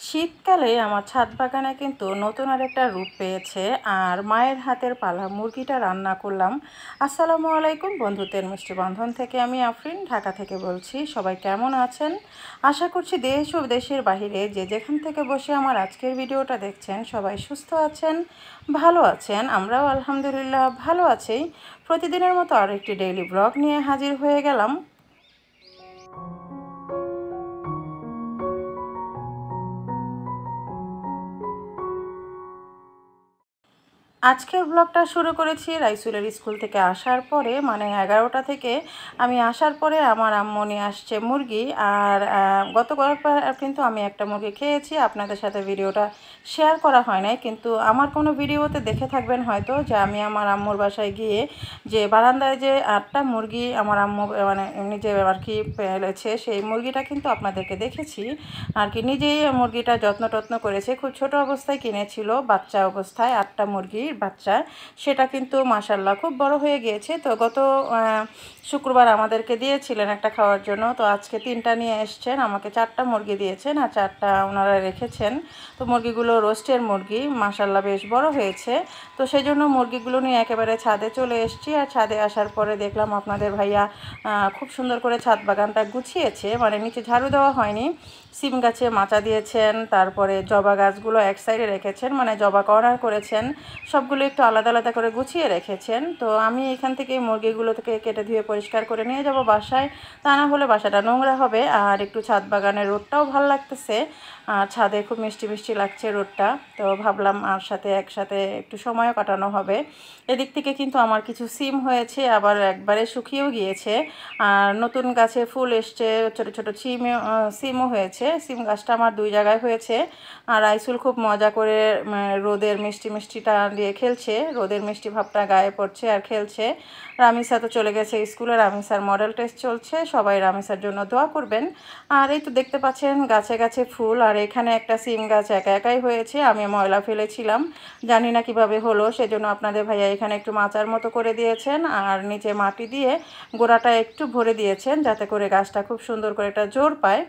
শীতকালে আমার ছাদ বাগানে কিন্তু নতুন আরেকটা রূপ পেয়েছে। আর মায়ের হাতের পালা মুরগিটা রান্না করলাম। আসসালামু আলাইকুম বন্ধুত্বের মিষ্টি বন্ধন থেকে আমি আফরিন ঢাকা থেকে বলছি। সবাই কেমন আছেন? আশা করছি দেশ ও দেশের বাহিরে যে যেখান থেকে বসে আমার আজকের ভিডিওটা দেখছেন সবাই সুস্থ আছেন, ভালো আছেন। আমরাও আলহামদুলিল্লাহ ভালো আছি। প্রতিদিনের মতো আরেকটি ডেইলি ব্লগ নিয়ে হাজির হয়ে গেলাম। আজকের ব্লগটা শুরু করেছি রাইসুলের স্কুল থেকে আসার পরে, মানে 11টা থেকে আমি আসার পরে আমার আম্মু নিয়ে আসছে মুরগি। আর গতবার কিন্তু আমি একটা মুরগি খেয়েছি, আপনাদের সাথে ভিডিওটা শেয়ার করা হয় নাই, কিন্তু আমার কোনো ভিডিওতে দেখে থাকবেন হয়তো যে আমি আমার আম্মুর বাসায় গিয়ে যে বারান্দায় যে 8টা মুরগি আমার আম্মু মানে নিজে আর কি পেলেছে, সেই মুরগিটা কিন্তু আপনাদেরকে দেখেছি আর কি। নিজেই মুরগিটা যত্ন করেছে, খুব ছোট অবস্থায় কিনেছিল, বাচ্চা অবস্থায় 8টা মুরগির বাচ্চা। সেটা কিন্তু মাশাল্লাহ খুব বড় হয়ে গিয়েছে। তো গত শুক্রবার আমাদেরকে দিয়েছিলেন একটা খাওয়ার জন্য, তো আজকে 3টা নিয়ে এসছেন, আমাকে 4টা মুরগি দিয়েছেন আর 4টা ওনারা রেখেছেন। তো মুরগিগুলো রোস্টের মুরগি, মাশাল্লাহ বেশ বড় হয়েছে। তো সেই জন্য মুরগিগুলো নিয়ে একেবারে ছাদে চলে এসেছি। আর ছাদে আসার পরে দেখলাম আপনাদের ভাইয়া খুব সুন্দর করে ছাদ বাগানটা গুছিয়েছে, মানে নিচে ঝাড়ু দেওয়া হয়নি, সিম গাছে মাচা দিয়েছেন, তারপরে জবা গাছগুলো এক সাইডে রেখেছেন, মানে জবা কর্নার করেছেন, সবগুলো একটু আলাদা আলাদা করে গুছিয়ে রেখেছেন। তো আমি এখান থেকে মুরগিগুলো থেকে কেটে ধুয়ে পরিষ্কার করে নিয়ে যাব বাসায়, তা না হলে বাসাটা নোংরা হবে। আর একটু ছাদ বাগানের রোদটাও ভালো লাগতেছে, আর ছাদে খুব মিষ্টি মিষ্টি লাগছে রোদটা। তো ভাবলাম আর একসাথে একটু সময়ও কাটানো হবে। এদিক থেকে কিন্তু আমার কিছু সিম হয়েছে, আবার একবারে শুকিয়েও গিয়েছে। আর নতুন গাছে ফুল এসছে, ছোট ছোট সিমও হয়েছে। সিম গাছটা আমার 2 জায়গায় হয়েছে। আর রাইসুল খুব মজা করে রোদের মিষ্টিটা দিয়ে খেলছে, রোদের মিষ্টি ভাবটা গায়ে পড়ছে আর খেলছে। রামিসা তো চলে গেছে স্কুলে, রামিসার মডেল টেস্ট চলছে, সবাই রামিসার জন্য দোয়া করবেন। আর এই তো দেখতে পাচ্ছেন গাছে গাছে ফুল। আর এখানে একটা সিম গাছ একাই হয়েছে, আমি ময়লা ফেলেছিলাম, জানি না কিভাবে হলো, সেজন্য আপনাদের ভাইয়া এখানে একটু মাচার মতো করে দিয়েছেন আর নিচে মাটি দিয়ে গোড়াটা একটু ভরে দিয়েছেন, যাতে করে গাছটা খুব সুন্দর করে একটা জোর পায়।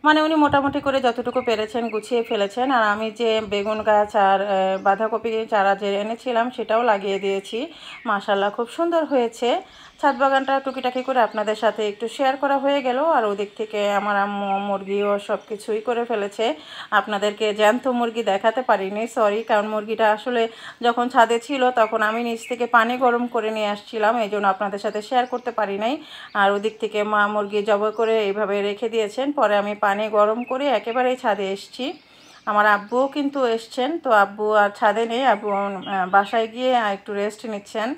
মানে উনি মোটামুটি করে যতটুকু পেরেছেন গুছিয়ে ফেলেছেন। আর আমি যে বেগুন গাছ আর বাঁধাকপি চারা যে এনেছিলাম সেটাও লাগিয়ে দিয়েছি, মাশাল্লাহ খুব সুন্দর হয়েছে। ছাদ বাগানটা টুকিটাকি করে আপনাদের সাথে একটু শেয়ার করা হয়ে গেল। আর ওদিক থেকে আমার আম্মু মুরগিও সব কিছুই করে ফেলেছে। আপনাদেরকে জ্যান্ত মুরগি দেখাতে পারিনি, সরি, কারণ মুরগিটা আসলে যখন ছাদে ছিল তখন আমি নিচ থেকে পানি গরম করে নিয়ে আসছিলাম, এই জন্য আপনাদের সাথে শেয়ার করতে পারি নাই। আর ওদিক থেকে মা মুরগি জবাই করে এইভাবে রেখে দিয়েছেন, পরে আমি পানি গরম করে একেবারেই ছাদে এসেছি। আমার আব্বুও কিন্তু এসছেন, তো আব্বু আর ছাদে নেই, আব্বু বাসায় গিয়ে একটু রেস্ট নিচ্ছেন।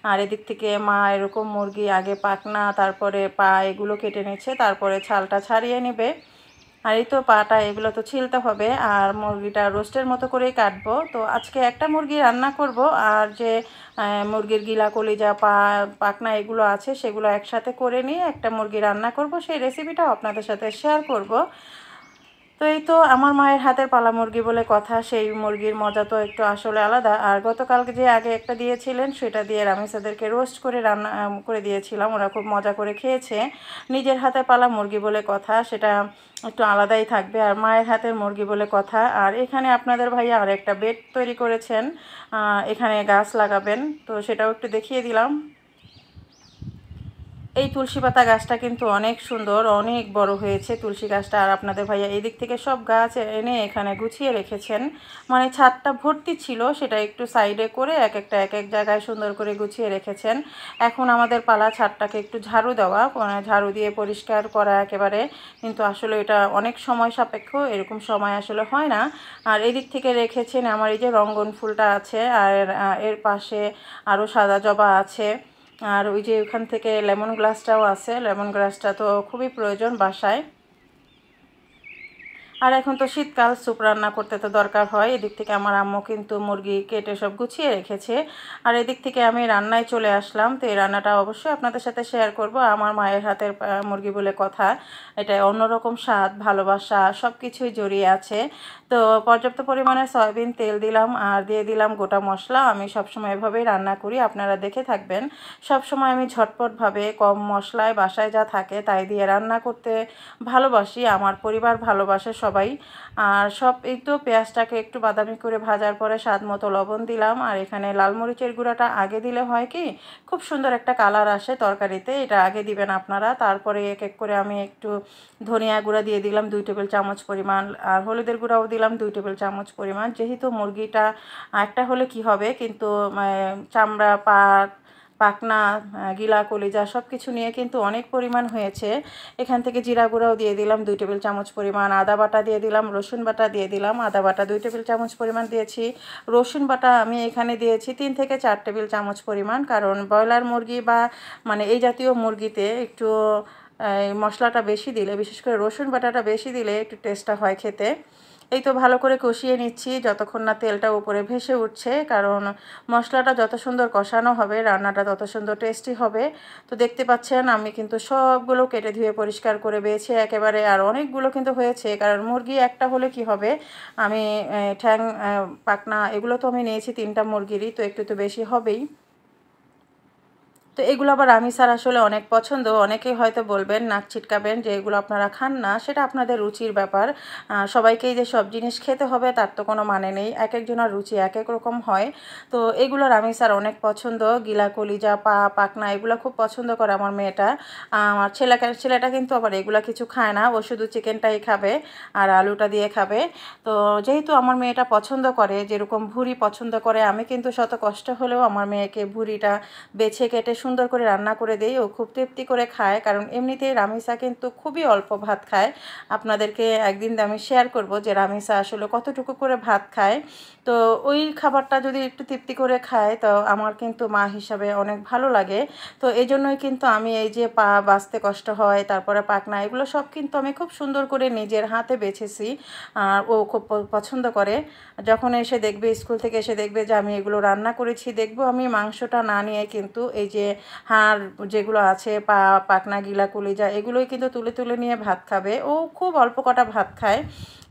আর এদিক থেকে মা এরকম মুরগি আগে পাখনা তারপরে পা এগুলো কেটে নিচ্ছে, তারপরে ছালটা ছাড়িয়ে নেবে। আর এই তো পাটা এগুলো তো ছিলতে হবে, আর মুরগিটা রোস্টের মতো করেই কাটবো। তো আজকে একটা মুরগি রান্না করব, আর যে মুরগির গিলা কলিজা পাখনা এগুলো আছে সেগুলো একসাথে করে নিয়ে একটা মুরগি রান্না করব, সেই রেসিপিটাও আপনাদের সাথে শেয়ার করব। তো এই তো আমার মায়ের হাতের পালা মুরগি বলে কথা, সেই মুরগির মজা তো একটু আসলে আলাদা। আর গতকালকে যে আগে একটা দিয়েছিলেন সেটা দিয়ে রামিসাদেরকে রোস্ট করে রান্না করে দিয়েছিলাম, ওরা খুব মজা করে খেয়েছে। নিজের হাতে পালা মুরগি বলে কথা, সেটা একটু আলাদাই থাকবে। আর মায়ের হাতের মুরগি বলে কথা। আর এখানে আপনাদের ভাইয়া আর একটা বেড তৈরি করেছেন, এখানে গাছ লাগাবেন, তো সেটাও একটু দেখিয়ে দিলাম। এই তুলসী পাতা গাছটা কিন্তু অনেক সুন্দর, অনেক বড় হয়েছে তুলসী গাছটা। আর আপনাদের ভাইয়া এই দিক থেকে সব গাছ এনে এখানে গুছিয়ে রেখেছেন, মানে ছাদটা ভর্তি ছিল, সেটা একটু সাইডে করে এক এক জায়গায় সুন্দর করে গুছিয়ে রেখেছেন। এখন আমাদের পালা ছাদটাকে একটু ঝাড়ু দেওয়া, ঝাড়ু দিয়ে পরিষ্কার করা একেবারে, কিন্তু আসলে এটা অনেক সময় সাপেক্ষ, এরকম সময় আসলে হয় না। আর এদিক থেকে রেখেছেন আমার এই যে রঙ্গন ফুলটা আছে, আর এর পাশে আরও সাদা জবা আছে। আর ওই যে ওখান থেকে লেমন গ্লাসটাও আছে, লেমন গ্লাসটা তো খুবই প্রয়োজন বাসায়। আর এখন তো শীতকাল, স্যুপ রান্না করতে তো দরকার হয়। এদিক থেকে আমার আম্মু কিন্তু মুরগি কেটে সব গুছিয়ে রেখেছে। আর এদিক থেকে আমি রান্নায় চলে আসলাম। তো এই রান্নাটা অবশ্যই আপনাদের সাথে শেয়ার করব। আমার মায়ের হাতের মুরগি বলে কথা, এটা অন্যরকম স্বাদ, ভালোবাসা সব কিছুই জড়িয়ে আছে। তো পর্যাপ্ত পরিমাণে সয়াবিন তেল দিলাম, আর দিয়ে দিলাম গোটা মশলা। আমি সবসময় এভাবেই রান্না করি, আপনারা দেখে থাকবেন। সবসময় আমি ঝটপটভাবে কম মশলায় বাসায় যা থাকে তাই দিয়ে রান্না করতে ভালোবাসি, আমার পরিবার ভালোবাসে, সবাই। আর সব এই তো পেঁয়াজটাকে একটু বাদামি করে ভাজার পরে স্বাদ মতো লবণ দিলাম। আর এখানে লাল মরিচের গুঁড়াটা আগে দিলে হয় কি খুব সুন্দর একটা কালার আসে তরকারিতে, এটা আগে দিবেন আপনারা। তারপরে এক এক করে আমি একটু ধনিয়া গুঁড়া দিয়ে দিলাম 2 টেবিল চামচ পরিমাণ, আর হলুদের গুঁড়াও দিলাম 2 টেবিল চামচ পরিমাণ। যেহেতু মুরগিটা একটা হলে কি হবে কিন্তু চামড়া পাখনা গিলা কলিজা সব কিছু নিয়ে কিন্তু অনেক পরিমাণ হয়েছে। এখান থেকে জিরা গুঁড়াও দিয়ে দিলাম 2 টেবিল চামচ পরিমাণ, আদা বাটা দিয়ে দিলাম, রসুন বাটা দিয়ে দিলাম। আদা বাটা 2 টেবিল চামচ পরিমাণ দিয়েছি, রসুন বাটা আমি এখানে দিয়েছি 3 থেকে 4 টেবিল চামচ পরিমাণ। কারণ ব্রয়লার মুরগি বা মানে এই জাতীয় মুরগিতে একটু মশলাটা বেশি দিলে, বিশেষ করে রসুন বাটাটা বেশি দিলে একটু টেস্টটা হয় খেতে। এই তো ভালো করে কষিয়ে নিচ্ছি যতক্ষণ না তেলটা উপরে ভেসে উঠছে, কারণ মশলাটা যত সুন্দর কষানো হবে রান্নাটা তত সুন্দর টেস্টি হবে। তো দেখতে পাচ্ছেন আমি কিন্তু সবগুলো কেটে ধুয়ে পরিষ্কার করে বেছে একেবারে, আর অনেকগুলো কিন্তু হয়েছে, কারণ মুরগি একটা হলে কি হবে আমি ঠ্যাং পাখনা এগুলো তো আমি নিয়েছি 3টা মুরগিরই, তো একটু তো বেশি হবেই। তো এগুলো আবার আমিষার আসলে অনেক পছন্দ। অনেকেই হয়তো বলবেন নাক ছিটকাবেন যে এগুলো আপনারা খান না, সেটা আপনাদের রুচির ব্যাপার। সবাইকেই যে সব জিনিস খেতে হবে তার তো কোনো মানে নেই, এক একজনের রুচি এক এক রকম হয়। তো এগুলোর আমিষার অনেক পছন্দ, গিলা কলিজা পাখনা এগুলো খুব পছন্দ করে আমার মেয়েটা। আমার ছেলেটা কিন্তু আবার এগুলো কিছু খায় না, ও শুধু চিকেনটাই খাবে আর আলুটা দিয়ে খাবে। তো যেহেতু আমার মেয়েটা পছন্দ করে, যেরকম ভুঁড়ি পছন্দ করে, আমি কিন্তু শত কষ্ট হলেও আমার মেয়েকে ভুঁড়িটা বেছে কেটে সুন্দর করে রান্না করে দেই, ও খুব তৃপ্তি করে খায়। কারণ এমনিতেই রামিসা কিন্তু খুবই অল্প ভাত খায়। আপনাদেরকে একদিন আমি শেয়ার করব যে রামিসা আসলে কতটুকু করে ভাত খায়। তো ওই খাবারটা যদি একটু তৃপ্তি করে খায় তো আমার কিন্তু মা হিসাবে অনেক ভালো লাগে। তো এই জন্যই কিন্তু আমি এই যে পা বাছতে কষ্ট হয়, তারপরে পাখনা এগুলো সব কিন্তু আমি খুব সুন্দর করে নিজের হাতে বেছেছি। আর ও খুব পছন্দ করে। যখন এসে দেখবে, স্কুল থেকে এসে দেখবে যে আমি এগুলো রান্না করেছি, দেখবো আমি মাংসটা না নিয়ে কিন্তু এই যে হাড় যেগুলো আছে পাখনা গিলা কলিজা এগুলোই কিন্তু তুলে তুলে নিয়ে ভাত খাবে। ও খুব অল্প কটা ভাত খায়,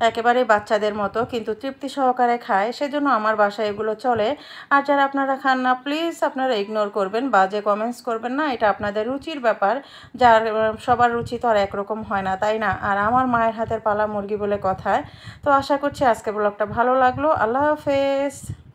একেবারে বাচ্চাদের মতো, কিন্তু তৃপ্তি সহকারে খায়, সেজন্য আমার বাসায় এগুলো চলে। আর যারা আপনারা খান না প্লিজ আপনারা ইগনোর করবেন, বাজে কমেন্টস করবেন না, এটা আপনাদের রুচির ব্যাপার। যার সবার রুচি তো আর একরকম হয় না, তাই না? আর আমার মায়ের হাতের পালা মুরগি বলে কথায়। তো আশা করছি আজকে ব্লগটা ভালো লাগলো। আল্লাহ হাফেজ।